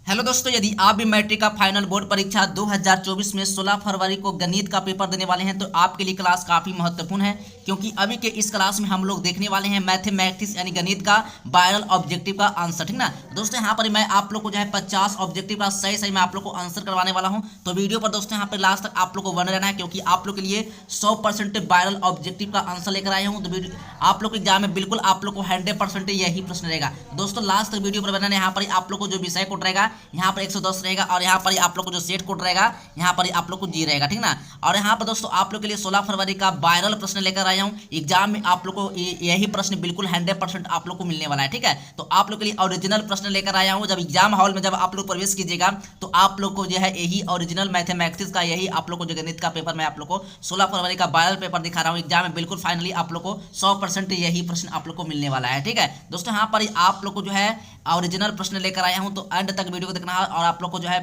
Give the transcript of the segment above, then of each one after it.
Hello दोस्तों, यदि आप भी मैट्रिक का फाइनल बोर्ड परीक्षा 2024 में 16 फरवरी को गणित का पेपर देने वाले हैं तो आपके लिए क्लास काफ़ी महत्वपूर्ण है, क्योंकि अभी के इस क्लास में हम लोग देखने वाले हैं मैथमेटिक्स यानी गणित का वायरल ऑब्जेक्टिव का आंसर। ठीक ना दोस्तों, यहाँ पर मैं आप लोग को जो है 50 ऑब्जेक्टिव का सही सही मैं आप लोग को आंसर करवाने वाला हूँ। तो वीडियो पर दोस्तों यहाँ पर लास्ट तक आप लोग को बने रहना है, क्योंकि आप लोग के लिए 100% वायरल ऑब्जेक्टिव का आंसर लेकर आया हूँ। तो आप लोग के एग्जाम में बिल्कुल आप लोग को 100% यही प्रश्न रहेगा। दोस्तों लास्ट तक वीडियो पर बनाने, यहाँ पर आप लोग को जो विषय कोड रहेगा यहाँ पर 110 रहेगा, और यहाँ पर आप लोग को जो सेट कोड रहेगा यहाँ पर आप लोग को जी रहेगा। ठीक ना, और यहाँ पर दोस्तों आप लोग के लिए 16 फरवरी का वायरल प्रश्न लेकर आया हूँ। एग्जाम में आप लोग को यही प्रश्न बिल्कुल 100% आप लोग को मिलने वाला है। ठीक है, तो आप लोग के लिए ओरिजिनल प्रश्न लेकर आया हूँ। जब एग्जाम हॉल में जब आप लोग प्रवेश कीजिएगा तो आप लोग को जो है यही ओरिजिनल मैथमेटिक्स का यही आप लोग को जो गणित का पेपर मैं आप लोग को 16 फरवरी का वायरल पेपर दिखा रहा हूँ। एग्जाम में बिल्कुल फाइनली आप लोग को 100% यही प्रश्न आप लोग को मिलने वाला है। ठीक है दोस्तों, यहाँ पर आप लोग को जो है ओरिजिनल प्रश्न लेकर आया हूँ, तो एंड तक वीडियो को देखना है। और आप लोग को जो है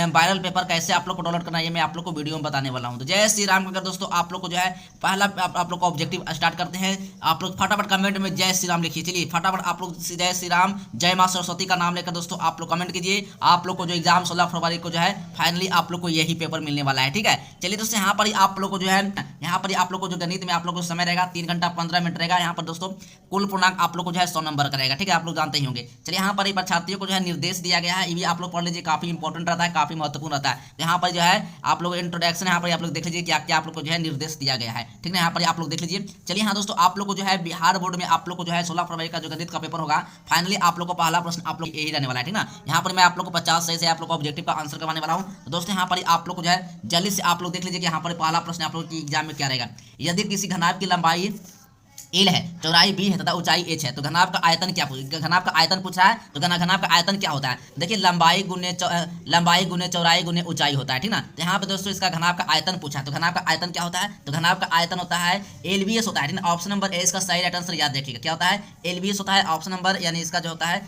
वायरल पेपर कैसे आप लोग को डाउनलोड करना है ये मैं आप लोग को वीडियो में बताने वाला हूँ। तो जय श्री राम अगर दोस्तों आप लोग को जो है पहला आप लोग को ऑब्जेक्टिव स्टार्ट करते हैं। आप लोग फटाफट कमेंट में जय श्री राम लिखिए। चलिए फटाफट आप लोग जय श्री राम जय माँ सरस्वती का नाम लेकर दोस्तों आप लोग कमेंट कीजिए। आप लोग को जो एग्जाम 16 फरवरी को जो है फाइनली आप लोग को यही पेपर मिलने वाला है। ठीक है, चलिए दोस्तों यहाँ पर आप लोग को जो है यहाँ पर आप लोग को जो गणित में आप लोग को समय रहेगा 3 घंटा 15 मिनट रहेगा। यहाँ पर दोस्तों कुल पूर्णांक आप लोग को जो है 100 नंबर करेगा। ठीक है, आप लोग जानते ही होंगे। चलिए यहाँ पर परीक्षार्थियों को जो है निर्देश दिया गया है, ये भी आप लोग पढ़ लीजिए, काफी इंपॉर्टेंट रहता है, काफी महत्वपूर्ण रहता है। यहाँ पर जो है आप लोग इंट्रोडक्शन यहाँ पर आप लोग देख लीजिए क्या क्या आप लोग को जो है निर्देश दिया गया है। ठीक है, यहाँ पर आप लोग देख लीजिए। चलिए हाँ दोस्तों, आप लोग को जो है बिहार बोर्ड में आप लोग को जो है 16 फरवरी का जो गणित का पेपर होगा फाइनली आप लोग को पहला प्रश्न आप लोग यही रहने वाला है। ठीक ना, यहाँ पर मैं आप लोग को 50 सही से आप लोग को ऑब्जेक्टिव का आंसर करवाने वाला हूँ। तो दोस्तों यहाँ पर आप लोग को जो है जल्दी से आप लोग देख लीजिए कि यहाँ पर पहला प्रश्न आप लोग की एग्जाम में क्या रहेगा। यदि किसी घनाभ की लंबाई एल है, चौड़ाई बी है तथा ऊंचाई एच है, तो घनाभ का आयतन क्या घनाभ का आयतन पूछ रहा है। तो घनाभ का आयतन क्या होता है, देखिए लंबाई गुने चौड़ाई गुने ऊंचाई होता है। ठीक ना, तो यहाँ पे दोस्तों इसका घनाभ का आयतन पूछा है। तो घनाभ का आयतन क्या होता है, तो घनाभ का आयतन होता है एलबीएस होता है। ऑप्शन नंबर ए इसका सही राइट आंसर याद रखिएगा, क्या होता है एलबीएस होता है। ऑप्शन नंबर यानी इसका जो होता है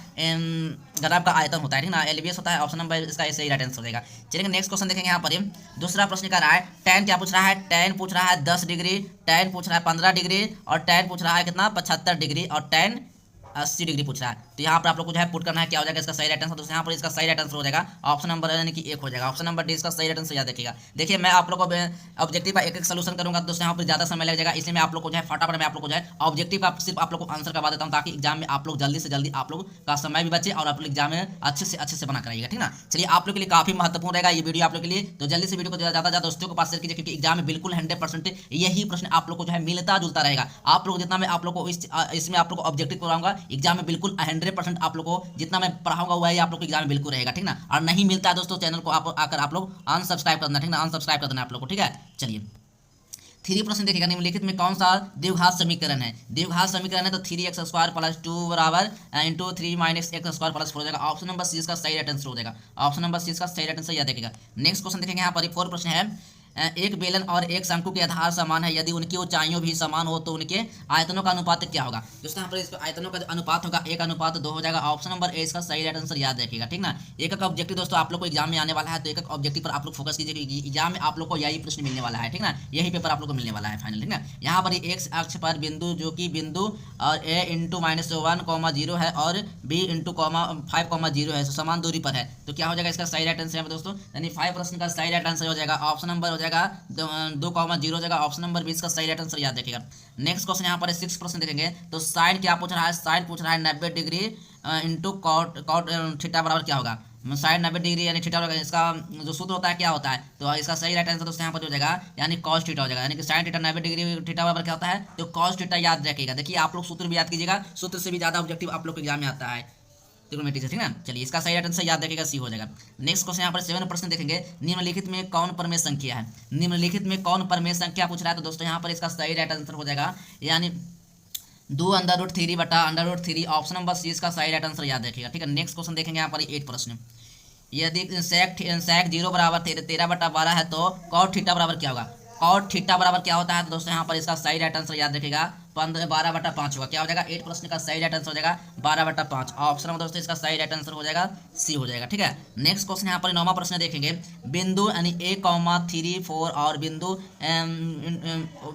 घनाभ का आयतन होता है। ठीक ना, एलबीएस होता है, ऑप्शन नंबर इसका सही राइट आंसर रहेगा। चलिए नेक्स्ट क्वेश्चन देखेंगे। यहाँ पर दूसरा प्रश्न क्या रहा है, टैन क्या पूछ रहा है, टैन पूछ रहा है 10 डिग्री, टैन पूछ रहा है 15 डिग्री, और टैन पूछ रहा है कितना 75 डिग्री, और टैन 80 डिग्री पूछ रहा है। तो यहाँ पर आप लोग को जो है पुट करना है, क्या हो जाएगा इसका सही राइट आंसर। दोस्तों यहाँ पर इसका सही राइट आंसर हो जाएगा ऑप्शन नंबर यानी कि 1 हो जाएगा। ऑप्शन नंबर डी इसका सही राइट आंसर याद रखिएगा। देखिए मैं आप लोग को ऑब्जेक्टिव का एक एक सोल्यूशन करूंगा, दोस्तों यहाँ पर ज्यादा समय लग जाएगा, इसलिए मैं आप लोग को जो है फटाफट मैं आप लोग को जो है ऑब्जेक्टिव का सिर्फ आप लोग को आंसर करवा देता हूँ, ताकि एग्जाम में आप लोग जल्दी से जल्दी आप लोग का समय भी बचे और आप लोग एग्जाम में अच्छे से बना कराइएगा। ठीक ना, चलिए आप लोग के लिए काफी महत्वपूर्ण रहेगा ये वीडियो आप लोग के लिए। तो जल्दी से वीडियो को ज्यादा दोस्तों को पास शेयर कीजिए, क्योंकि एग्जाम में बिल्कुल 100% यही प्रश्न आप लोग को जो है मिलता जुलता रहेगा। आप लोग जितना मैं आप लोग को इसमें आप लोग को ऑब्जेक्टिव कराऊंगा एग्जाम में बिल्कुल 100% आप लोग को जितना मैं पढ़ाऊंगा वही आप लोग को एग्जाम में बिल्कुल रहेगा। ठीक ना, और नहीं मिलता है दोस्तों चैनल को आप आकर आप लोग अनसब्सक्राइब करना। ठीक ना, अनसब्सक्राइब कर देना आप लोग को। ठीक है, चलिए 3 प्रश्न देखिएगा। निम्नलिखित में कौन सा द्विघात समीकरण है, द्विघात समीकरण है तो 3x² + 2 बराबर इंटू 3 - x² + 4 हो जाएगा। ऑप्शन नंबर सी इसका सही राइट आंसर हो जाएगा। ऑप्शन नंबर सी इसका सही राइट आंसर याद रखिएगा। नेक्स्ट क्वेश्चन देखेंगे। यहाँ पर 4 प्रश्न है, एक बेलन और एक शंकु के आधार समान है, यदि उनकी ऊंचाइयों भी समान हो तो उनके आयतनों का अनुपात क्या होगा। दोस्तों यहाँ पर इस आयतनों का अनुपात होगा 1:2 हो जाएगा। ऑप्शन नंबर ए इसका सही राइट आंसर याद रखिएगा। ठीक ना, एक ऑब्जेक्टिव दोस्तों आप लोग को एग्जाम में आने वाला है, तो एक ऑब्जेक्टिव पर आप लोग फोकस कीजिए, क्योंकि एग्जाम में आप लोग को यही प्रश्न मिलने वाला है। ठीक ना, यही पेपर आप लोग को मिलने वाला है फाइनल। ठीक ना, यहाँ पर एक्स अक्ष पर बिंदु जो कि बिंदु और ए इंटू -1, 0 है और बी इंटू 5, 0 है, समान दूरी पर है, तो क्या हो जाएगा इसका सही राइट आंसर दोस्तों, यानी 5 प्रश्न का सही राइट आंसर हो जाएगा। ऑप्शन नंबर हो जाएगा 2, 0 हो जाएगा। ऑप्शन नंबर 20 का सही राइट आंसर याद रखिएगा। नेक्स्ट क्वेश्चन यहाँ पर 6 प्रश्न देखेंगे। तो साइन क्या पूछ रहा है, साइन पूछ रहा है 90 डिग्री इंटू कॉट थीटा बराबर क्या होगा। साइन 90 डिग्री यानी थीटा होगा, इसका जो सूत्र होता है क्या होता है, तो इसका सही राइट आंसर दोस्तों यहाँ पर हो जाएगा यानी कॉस थीटा हो जाएगा, यानी कि साइन थीटा 90 डिग्री थीटा बराबर क्या होता है, तो कॉस थीटा याद रखिएगा। देखिए आप लोग सूत्र भी याद कीजिएगा, सूत्र से भी ज्यादा ऑब्जेक्टिव आप लोग के एग्जाम में आता है ट्रिग्नोमेट्री से। ठीक ना, चलिए इसका सही राइट आंसर याद रखिएगा, सी हो जाएगा। नेक्स्ट क्वेश्चन यहाँ पर 7 प्रश्न देखेंगे। निम्नलिखित में कौन परमेय संख्या है, निम्नलिखित में कौन परमेय संख्या पूछ रहा है, तो दोस्तों यहाँ पर इसका सही राइट आंसर हो जाएगा यानी 2√3/√3। ऑप्शन नंबर सी इसका सही राइट आंसर याद रखिएगा। ठीक है, नेक्स्ट क्वेश्चन देखेंगे। यहाँ पर 8 प्रश्न, यदि sec 0 बराबर 13/12 है तो cot थीटा बराबर क्या होगा। कॉट थीटा बराबर क्या होता है, तो दोस्तों यहाँ पर इसका सही राइट आंसर याद रखिएगा 12/5 होगा। क्या हो जाएगा? 8 प्रश्न का सही राइट आंसर हो जाएगा 12/5। ऑप्शन नंबर दोस्तों इसका सही राइट आंसर हो जाएगा सी हो जाएगा। ठीक है, नेक्स्ट क्वेश्चन यहाँ पर 9वां प्रश्न देखेंगे। बिंदु यानी a,3,4 और बिंदु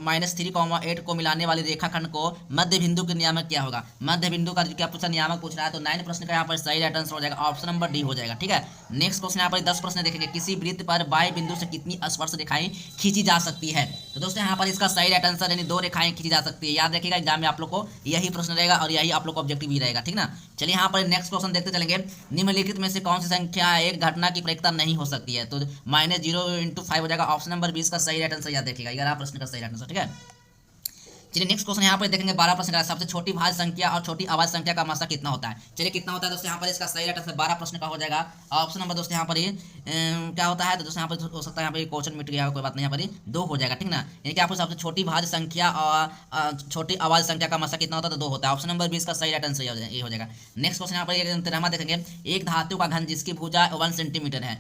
-3,8 को मिलाने वाली रेखाखंड को मध्य बिंदु के नियामक क्या होगा? मध्य बिंदु का क्या पूछा? नियामक पूछ रहा है। तो 9 प्रश्न का यहाँ पर सही राइट आंसर हो जाएगा ऑप्शन नंबर डी हो जाएगा। ठीक है, नेक्स्ट क्वेश्चन यहाँ पर 10 प्रश्न देखेंगे। किसी वृत्त पर बाएं बिंदु से कितनी स्पर्श रेखाएं खींची जा सकती है? तो दोस्तों यहाँ पर इसका सही राइट आंसर यानी 2 रेखाएं खींची जा सकती है। याद रखिएगा, एग्जाम में आप लोग को यही प्रश्न रहेगा और यही आप लोग को ऑब्जेक्टिव भी रहेगा। ठीक ना, चलिए यहाँ पर नेक्स्ट क्वेश्चन देखते चलेंगे। निम्नलिखित में से कौन सी संख्या एक घटना की प्रयोक्ता नहीं हो सकती है? तो -0 × 5 हो जाएगा। ऑप्शन नंबर 20 का सही राइट आंसर याद रखिएगा, 11 प्रश्न का सही राइट आंसर। ठीक है, चलिए नेक्स्ट क्वेश्चन यहाँ पर देखेंगे। 12 प्रश्न का सबसे छोटी भाज्य संख्या और छोटी अभाज्य संख्या का मात्रा कितना होता है? चलिए कितना होता है दोस्तों? यहाँ पर इसका सही राइट आंसर 12 प्रश्न का हो जाएगा। ऑप्शन नंबर दोस्तों यहाँ पर क्या होता है? तो दोस्तों यहाँ पर हो सकता है यहाँ पर क्वेश्चन मिट गया, कोई बात नहीं, यहाँ पर 2 हो जाएगा। ठीक ना, यानी कि आपको सबसे छोटी भाज्य संख्या और छोटी अभाज्य संख्या का मात्रा कितना होता है? तो 2 होता है। ऑप्शन नंबर 20 का सही राइट आंसर ये हो जाएगा। नेक्स्ट क्वेश्चन यहाँ पर 13वां देखेंगे। एक धातु का घन जिसकी भुजा 1 सेंटीमीटर है,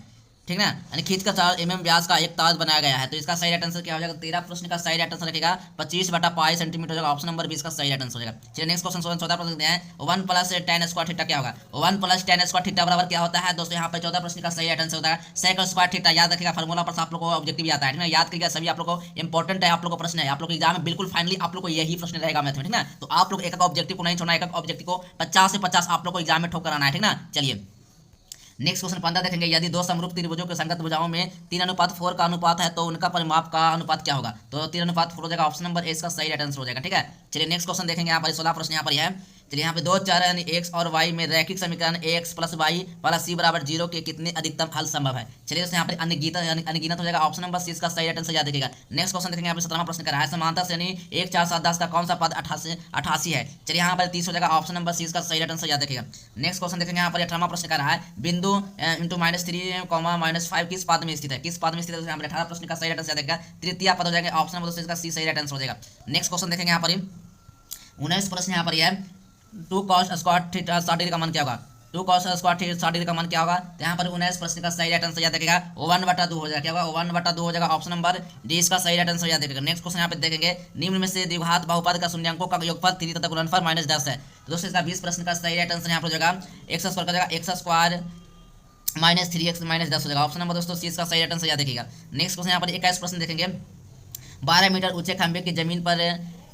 ठीक ना, यानी खींच कर 4 mm व्यास का एक ताज बनाया गया है। तो इसका सही राइट आंसर क्या हो जाएगा? 13 प्रश्न का सही राइट आंसर रखेगा 25/π सेंटीमीटर हो जाएगा। ऑप्शन नंबर 20 का सही राइट आंसर हो जाएगा। चलिए नेक्स्ट क्वेश्चन 14 प्रश्न देखते हैं। 1 + tan स्क्वायर थीटा क्या होगा? 1 + tan स्क्वायर थीटा बराबर क्या होता है? दोस्तों यहाँ पर 14 प्रश्न का सही राइट आंसर होता है sec स्क्वायर थीटा। याद रखिएगा, फार्मूला पर आप लोग को ऑब्जेक्टिव भी आता है। ठीक ना, याद करिएगा, सभी आप लोग को इंपॉर्टेंट है, आप लोग को प्रश्न है, आप लोग एग्जाम में बिल्कुल फाइनली आप लोग को यही प्रश्न रहेगा मैथ में। ठीक ना, तो आप लोग एक ऑब्जेक्टिव को नहीं छोड़ना, एक ऑब्जेक्टिव को 50 से 50 आप लोग को एग्जाम में ठोक कराना है। ठीक ना, चलिए नेक्स्ट क्वेश्चन 15 देखेंगे। यदि 2 समरूप त्रिभुजों के संगत भुजाओं में 3:4 का अनुपात है तो उनका परिमाप का अनुपात क्या होगा? तो 3:4 हो जाएगा। ऑप्शन नंबर ए इसका सही राइट आंसर हो जाएगा। ठीक है, चलिए नेक्स्ट क्वेश्चन देखेंगे। यहाँ पर 16 प्रश्न यहाँ पर है। चलिए यहाँ पे 2 चर यानी x और y में रैखिक समीकरण ax + y + c = 0 के कितने अधिकतम हल संभव है? चलिए दोस्तों यहाँ पर अनगिनत हो जाएगा। ऑप्शन नंबर सी इसका सही राइट आंसर याद रखिएगा। नेक्स्ट क्वेश्चन देखेंगे। यहाँ पे 17वां प्रश्न कर रहा है। समांतर श्रेणी 1 4 7 10 का कौन सा पद 88 है? चलिए यहाँ पर 30 हो जाएगा। ऑप्शन नंबर सी इसका सही राइट आंसर याद रखिएगा। नेक्स्ट क्वेश्चन देखेंगे। यहाँ पर 18वां प्रश्न कर रहा है। बिंदु × -3, -5 किस पद में स्थित है? किस पद में स्थित है? यहाँ पर 18 प्रश्न का सही राइट आंसर याद रखिएगा। तृतीय पद हो जाएगा। ऑप्शन नंबर इसका सी सही राइट आंसर हो जाएगा। नेक्स्ट क्वेश्चन देखेंगे। यहाँ पर 19 प्रश्न यहाँ पर है। 2 cos स्क्वायर थीटा 60 का मान क्या होगा? 2 cos स्क्वायर थीटा 60 का मान क्या होगा? तो यहाँ पर 19 प्रश्न का सही राइट आंसर याद रखिएगा। 1/2 हो जाएगा। क्या होगा? 1/2 हो जाएगा। ऑप्शन नंबर डी इसका सही राइट आंसर याद रखिएगा। नेक्स्ट क्वेश्चन यहाँ पे देखेंगे। निम्न में से द्विघात बहुपद का शून्यांकों का योगफल 3 तथा गुणनफल -10 है। तो दोस्तों इसका 20 प्रश्न का सही राइट आंसर यहाँ पर हो जाएगा x² का जाएगा x² -3x -10 हो जाएगा। ऑप्शन नंबर दोस्तों सी इसका सही राइट आंसर याद रखिएगा। नेक्स्ट क्वेश्चन यहाँ पर 21 प्रश्न देखेंगे। 12 मीटर ऊंचे खंभे की जमीन पर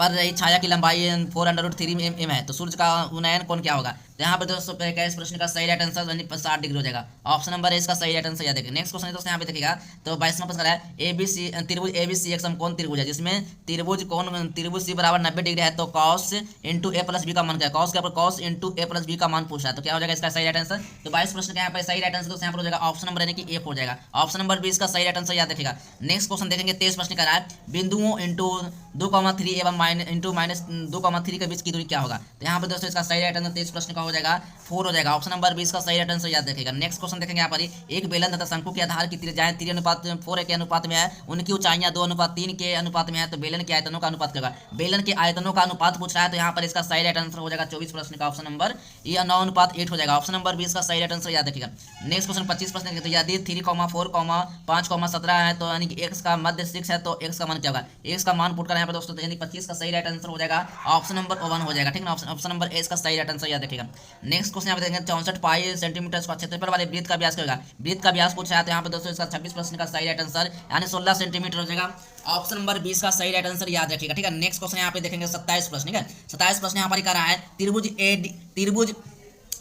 रही छाया की लंबाई 4√3 mm है। तो सूर्य का उन्नयन कोण क्या होगा? तो यहाँ पर दोस्तों 21 प्रश्न का सही राइट आंसर 60 डिग्री हो जाएगा। ऑप्शन नंबर इसका सही राइट आंसर याद रखिएगा। नेक्स्ट क्वेश्चन दोस्तों यहाँ पे देखिएगा। तो 22वां प्रश्न है। त्रिभुज ABC एक समकोण त्रिभुज है जिसमें त्रिभुज C = 90 डिग्री है। तो cos × a + b का मान क्या है? cos के ऊपर cos × a + b का मान पूछा है। तो क्या हो जाएगा इसका सही राइट आंसर? तो 22 प्रश्न का यहाँ पर सही राइट आंसर दोस्तों यहाँ पर हो जाएगा ऑप्शन नंबर यानी कि ए हो जाएगा। ऑप्शन नंबर 20 का सही राइट आंसर याद रखिएगा। नेक्स्ट क्वेश्चन देखेंगे। 23 प्रश्न का है। बिंदुओं × 2,3 एवं -2,3 के बीच की दूरी क्या होगा? तो यहाँ पर दोस्तों इसका सही राइट आंसर 23 प्रश्न का हो जाएगा 4 हो जाएगा। ऑप्शन नंबर 20 का सही राइट आंसर याद रखिएगा। नेक्स्ट क्वेश्चन देखेंगे। यहाँ पर एक बेलन तथा शंकु के आधार की त्रिज्याएं 3:4 के अनुपात में है। उनकी ऊंचाइयां 2:3 के अनुपात में है। तो बेलन के आयतनों का अनुपात क्या होगा? बेलन के आयतनों का अनुपात पूछ रहा है। तो यहाँ पर इसका सही राइट आंसर हो जाएगा 24 प्रश्न का ऑप्शन नंबर 9:8 हो जाएगा। ऑप्शन नंबर 20 का सही राइट आंसर याद रखिएगा। नेक्स्ट क्वेश्चन 25 प्रश्न तो यदि 3, 4, 5, 17 है तो यानी कि x का मध्य 6 है तो x का मान क्या होगा? x का मान पुट कर यहाँ पर दोस्तों यानी 25 का सही राइट आंसर हो जाएगा। ऑप्शन नंबर 1 हो जाएगा। ठीक है, ऑप्शन नंबर ए इसका सही राइट आंसर याद रखिएगा। नेक्स्ट क्वेश्चन यहाँ पे देखेंगे। 64 सेंटीमीटर स्क्वायर क्षेत्रफल वाले वृत्त का व्यास क्या होगा? वृत्त का व्यास पूछा है। तो यहाँ पे दोस्तों इसका 26 प्रश्न का सही राइट आंसर यानी 16 सेंटीमीटर हो जाएगा। ऑप्शन नंबर 20 का सही राइट आंसर याद रखिएगा। ठीक है, नेक्स्ट क्वेश्चन यहाँ पे देखेंगे 27 प्रश्न। ठीक है, 27 प्रश्न यहाँ पर कर रहा है। त्रिभुज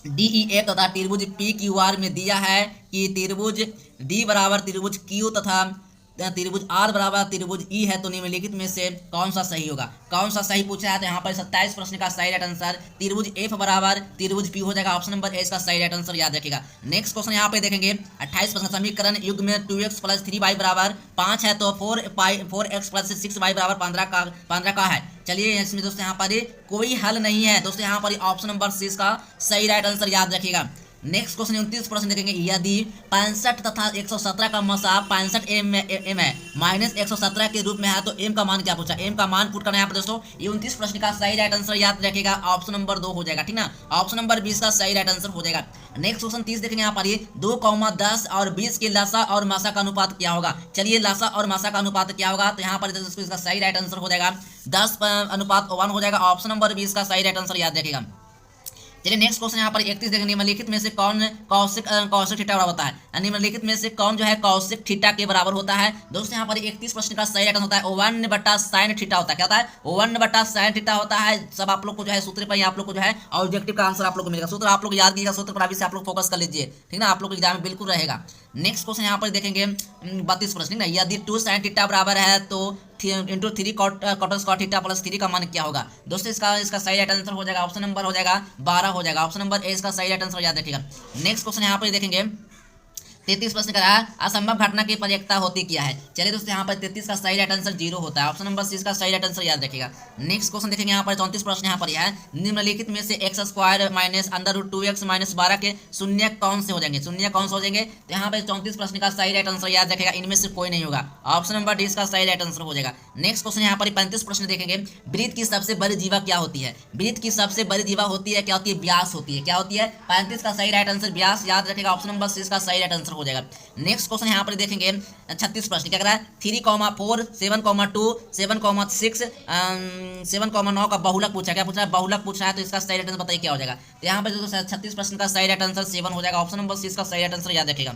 DE1 तथा त्रिभुज PQR में दिया है कि त्रिभुज D = त्रिभुज Q तथा त्रिभुज R = त्रिभुज E है। तो निम्नलिखित में से कौन सा सही होगा? कौन सा सही पूछा है? तो यहाँ पर 27 प्रश्न का सही राइट आंसर त्रिभुज F = त्रिभुज P हो जाएगा। ऑप्शन नंबर ए इसका सही राइट आंसर याद रखिएगा। नेक्स्ट क्वेश्चन यहाँ पे देखेंगे। 28 प्रश्न समीकरण युग में 2x + 3y = 5 है। तो 4x + 6y = 15 का है। चलिए इसमें दोस्तों यहाँ पर कोई हल नहीं है। दोस्तों यहाँ पर ऑप्शन नंबर सी इसका सही राइट आंसर याद रखिएगा। नेक्स्ट क्वेश्चन 29 प्रश्न देखेंगे, यदि 65 तथा 117 का मसाफ 65 एम है माइनस 117 के रूप में है तो एम का मान क्या पूछा, एम का मान पुट करना है यहाँ पर दोस्तों। 29 प्रश्न का सही राइट आंसर याद रखेगा ऑप्शन नंबर 2 हो जाएगा, ठीक ना। ऑप्शन नंबर 20 का सही राइट आंसर हो जाएगा। नेक्स्ट क्वेश्चन 30 देखेंगे यहाँ पर, ये 2,10 और 20 के लसा और मासा का अनुपात क्या होगा। चलिए लसा और मासा का अनुपात क्या होगा, तो यहाँ पर दोस्तों इसका सही राइट आंसर हो जाएगा 10:1 हो जाएगा। ऑप्शन नंबर 20 का सही राइट आंसर याद रखेगा। चलिए नेक्स्ट क्वेश्चन यहाँ पर 31 देखेंगे, निम्नलिखित में से कौन कौशिक थीटा बराबर होता है, निम्नलिखित में से कौन जो है कौशिक थीटा के बराबर होता है। दोस्तों यहाँ पर 31 प्रश्न का सही आंसर होता है 1/sin थीटा होता है। क्या होता है, 1/sin थीटा होता है। सब आप लोग को जो है सूत्र पर ही आप लोग को जो है ऑब्जेक्टिव का आंसर आप लोग को मिलेगा। सूत्र आप लोग याद कीजिएगा, सूत्र पर अभी से आप लोग फोकस कर लीजिए, ठीक ना, आप लोग एग्जाम में बिल्कुल रहेगा। नेक्स्ट क्वेश्चन यहाँ पर देखेंगे 32 प्रश्न ना, यदि 2sin थीटा बराबर है तो into 3 cot square theta plus 3 का मान क्या होगा। दोस्तों इसका सही राइट आंसर हो जाएगा ऑप्शन नंबर हो जाएगा 12 हो जाएगा। ऑप्शन नंबर ए इसका सही राइट आंसर याद रखिएगा। नेक्स्ट क्वेश्चन यहाँ पर देखेंगे 33 प्रश्न का है, असंभव घटना की पर्यायता होती क्या है। चलिए दोस्तों यहाँ पर 33 का सही राइट आंसर 0 होता है। ऑप्शन नंबर सी इसका सही राइट आंसर याद रखिएगा। नेक्स्ट क्वेश्चन देखेंगे यहाँ पर 34 प्रश्न यहाँ पर यह है, निम्नलिखित में से x² माइनस √2x माइनस 12 के शून्य कौन से हो जाएंगे, शून्य कौन से हो जाएंगे। तो यहाँ पर 34 प्रश्न का सही राइट आंसर याद रखेगा, इनमें से कोई नहीं होगा। ऑप्शन नंबर डी इसका सही राइट आंसर हो जाएगा। नेक्स्ट क्वेश्चन यहाँ पर 35 प्रश्न देखेंगे, वृत्त की सबसे बड़ी जीवा क्या होती है। वृत्त की सबसे बड़ी जीवा होती है क्या होती है, व्यास होती है। क्या होती है, 35 का सही राइट आंसर व्यास याद रखेगा। ऑप्शन नंबर सी इसका सही राइट आंसर हो जाएगा। नेक्स्ट क्वेश्चन यहाँ पर देखेंगे 36 प्रश्न क्या कर रहा है, 3,4 7,2 7,6 7,9 का बहुलक पूछा। क्या पूछा है, बहुलक पूछा है। तो इसका सही राइट आंसर बताइए क्या हो जाएगा। तो यहाँ पर जो 36 प्रश्न का सही राइट आंसर 7 हो जाएगा। ऑप्शन नंबर सी इसका सही राइट आंसर याद रखेगा।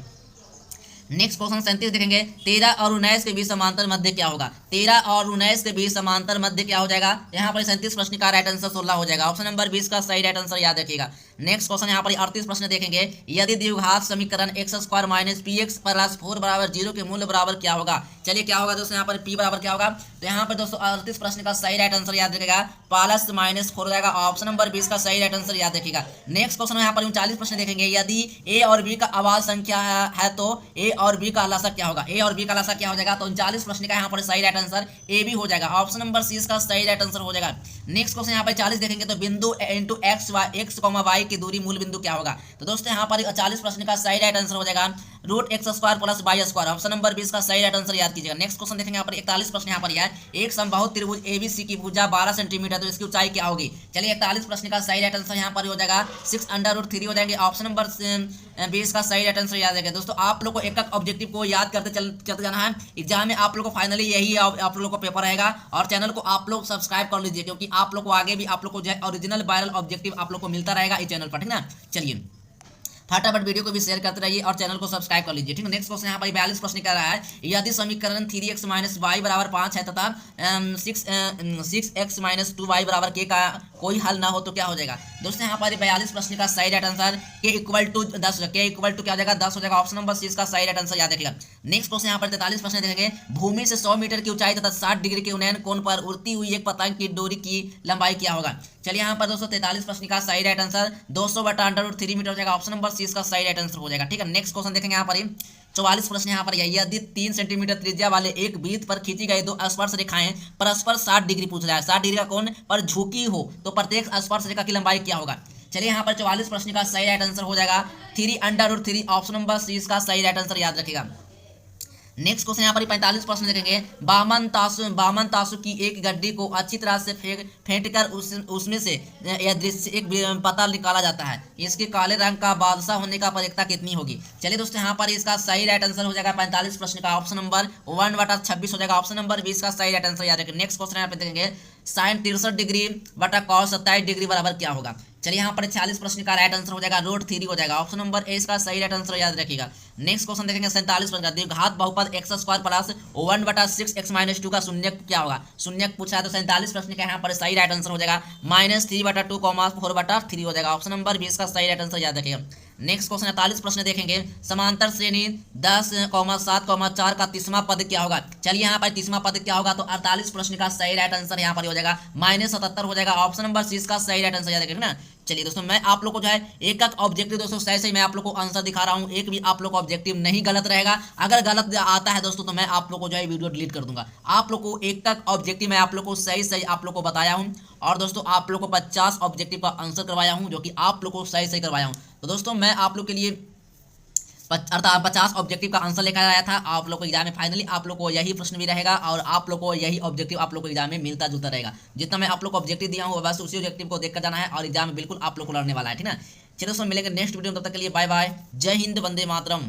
नेक्स्ट क्वेश्चन 37 देखेंगे, 13 और 19 के बीच समांतर मध्य क्या होगा। 13 और 19 के बीच समांतर मध्य क्या हो जाएगा। यहाँ पर 37 प्रश्न का राइट आंसर 16 हो जाएगा। ऑप्शन नंबर 20 का सही राइट आंसर याद रखिएगा। नेक्स्ट क्वेश्चन यहाँ पर 38 प्रश्न देखेंगे, यदि द्विघात समीकरण x² माइनस px प्लस 4 बराबर 0 के मूल्य बराबर क्या होगा। चलिए क्या होगा दोस्तों, यहाँ पर p बराबर क्या होगा। तो यहाँ पर दोस्तों 38 प्रश्न का सही राइट आंसर याद रखेगा, प्लस माइनस 4 हो जाएगा। ऑप्शन नंबर 20 का सही राइट आंसर याद रखिएगा। नेक्स्ट क्वेश्चन यहाँ पर 39 प्रश्न देखेंगे, यदि a और b का अवाल संख्या है तो a और b का लसा क्या होगा। a और b का लसा क्या हो जाएगा। तो 39 प्रश्न का यहाँ पर सही राइट आंसर ए भी हो जाएगा। ऑप्शन नंबर सी इसका सही राइट आंसर हो जाएगा। नेक्स्ट क्वेश्चन यहाँ पर 40 देखेंगे, तो बिंदु इंटू x y की दूरी मूल बिंदु क्या होगा। तो दोस्तों यहाँ पर 40 प्रश्न का सही राइट आंसर हो जाएगा √x² plus y²। Option number 20 का सही राइट आंसर याद कीजिएगा। नेक्स्ट क्वेश्चन देखेंगे यहाँ पर 41 प्रश्न यहाँ पर है, एक समबाहु त्रिभुज ABC की भुजा 12 सेंटीमीटर, तो इसकी ऊंचाई क्या होगी। चलिए 41 प्रश्न का सही राइट आंसर यहाँ पर हो जाएगा 6√3 हो जाएंगे। ऑप्शन नंबर 20 का सही राइट आंसर याद रखेगा। दोस्तों आप लोग को एक ऑब्जेक्टिव को याद करते चलते जाना है। एग्जाम में आप लोग को फाइनली यही आप लोग को पेपर रहेगा। और चैनल को आप लोग सब्सक्राइब कर लीजिए, क्योंकि आप लोग को आगे भी आप लोग को जो है ओरिजिनल वायरल ऑब्जेक्टिव आप लोग को मिलता रहेगा इस चैनल पर, ठीक ना। चलिए फटाफट वीडियो को भी शेयर करते रहिए और चैनल को सब्सक्राइब कर लीजिए, ठीक है। नेक्स्ट क्वेश्चन यहाँ पर 42 प्रश्न कर रहा है, यदि समीकरण 3x माइनस y बराबर 5 है तथा 6x माइनस 2y बराबर k का कोई हल ना हो तो क्या हो जाएगा। दोस्तों यहाँ पर 42 प्रश्न का सही right answer k equal to 10 k equal to क्या हो जाएगा 10 हो जाएगा। ऑप्शन नंबर सी इसका सही राइट आंसर याद रखिएगा। नेक्स्ट क्वेश्चन यहाँ पर 43 प्रश्न देखेंगे, भूमि से 100 मीटर की ऊंचाई तथा 60 डिग्री के उन्नयन कोण पर उड़ती हुई एक पतंग की डोरी की लंबाई क्या होगा। चलिए यहाँ पर दोस्तों 43 प्रश्न का सही राइट आंसर 200/√3 मीटर हो जाएगा। ऑप्शन नंबर सी इसका सही राइट आंसर हो जाएगा, ठीक है। नेक्स्ट क्वेश्चन देखेंगे यहाँ पर 44 प्रश्न यहाँ पर यदि 3 सेंटीमीटर त्रिज्या वाले एक वृत्त पर खींची गई 2 स्पर्श रेखाएं परस्पर 60 डिग्री पूछ रहा है, 60 डिग्री का कोण पर झुकी हो तो प्रत्येक स्पर्श रेखा की लंबाई क्या होगा। चलिए यहाँ पर 44 प्रश्न का सही राइट आंसर हो जाएगा 3√3। ऑप्शन नंबर सी इसका सही राइट आंसर याद रखेगा। नेक्स्ट क्वेश्चन यहाँ पर 45 प्रश्न देखेंगे, बामन तासु की एक गड्डी को अच्छी तरह से फेंट कर उसमें से यह दृश्य एक पता निकाला जाता है, इसके काले रंग का बादशाह होने का प्रयोजकता कितनी होगी। चलिए दोस्तों यहाँ पर इसका सही राइट आंसर हो जाएगा 45 प्रश्न का ऑप्शन नंबर 1/26 हो जाएगा। ऑप्शन नंबर 20 का सही राइट आंसर याद रखेंगे। नेक्स्ट क्वेश्चन यहाँ पे देखेंगे, sin 63 डिग्री बटा cos 27 डिग्री बराबर क्या होगा। चलिए यहाँ पर 46 प्रश्न का राइट आंसर हो जाएगा √3 हो जाएगा। ऑप्शन नंबर ए इसका सही राइट आंसर याद रखिएगा। नेक्स्ट क्वेश्चन देखेंगे 47 प्रश्न का, द्विघात बहुपद x² प्लस 1/6x माइनस 2 का शून्य क्या होगा। शून्य पूछा है तो 47 प्रश्न का यहाँ पर सही राइट आंसर हो जाएगा -3/2 4/3 हो जाएगा। ऑप्शन नंबर 20 का सही राइट आंसर याद रखिएगा। नेक्स्ट क्वेश्चन 48 प्रश्न देखेंगे, समांतर श्रेणी 10, 7, 4 का 30वां पद क्या होगा। चलिए यहाँ पर 30वां पद क्या होगा, तो 48 प्रश्न का सही राइट आंसर यहाँ पर हो जाएगा -77 हो जाएगा। ऑप्शन नंबर सी का सही राइट आंसर याद रखिए ना। चलिए दोस्तों, मैं आप लोग को जो है एक एक ऑब्जेक्टिव दोस्तों सही सही मैं आप लोग को आंसर दिखा रहा हूं, एक भी आप लोग को ऑब्जेक्टिव नहीं गलत रहेगा। अगर गलत आता है दोस्तों तो मैं आप लोग को जो है वीडियो डिलीट कर दूंगा। आप लोग को एक तक ऑब्जेक्टिव मैं आप लोग को सही सही आप लोग को बताया हूं, और दोस्तों आप लोग को 50 ऑब्जेक्टिव का आंसर करवाया हूं, जो कि आप लोग को सही सही करवाया हूं। तो दोस्तों मैं आप लोग के लिए 50 ऑब्जेक्टिव का आंसर लेकर आया था आप लोग को एग्जाम में। फाइनली आप लोग को यही प्रश्न भी रहेगा और आप लोग को यही ऑब्जेक्टिव आप लोग को एग्जाम में मिलता जुलता रहेगा। जितना मैं आप लोग को ऑब्जेक्टिव दिया हूँ बस उसी ऑब्जेक्टिव को देखकर जाना है और एग्जाम में बिल्कुल आप लोग को लड़ने वाला है, ठीक ना। चलिए दोस्तों मिलेंगे नेक्स्ट वीडियो में, तब तक के लिए बाय बाय, जय हिंद, वंदे मातरम।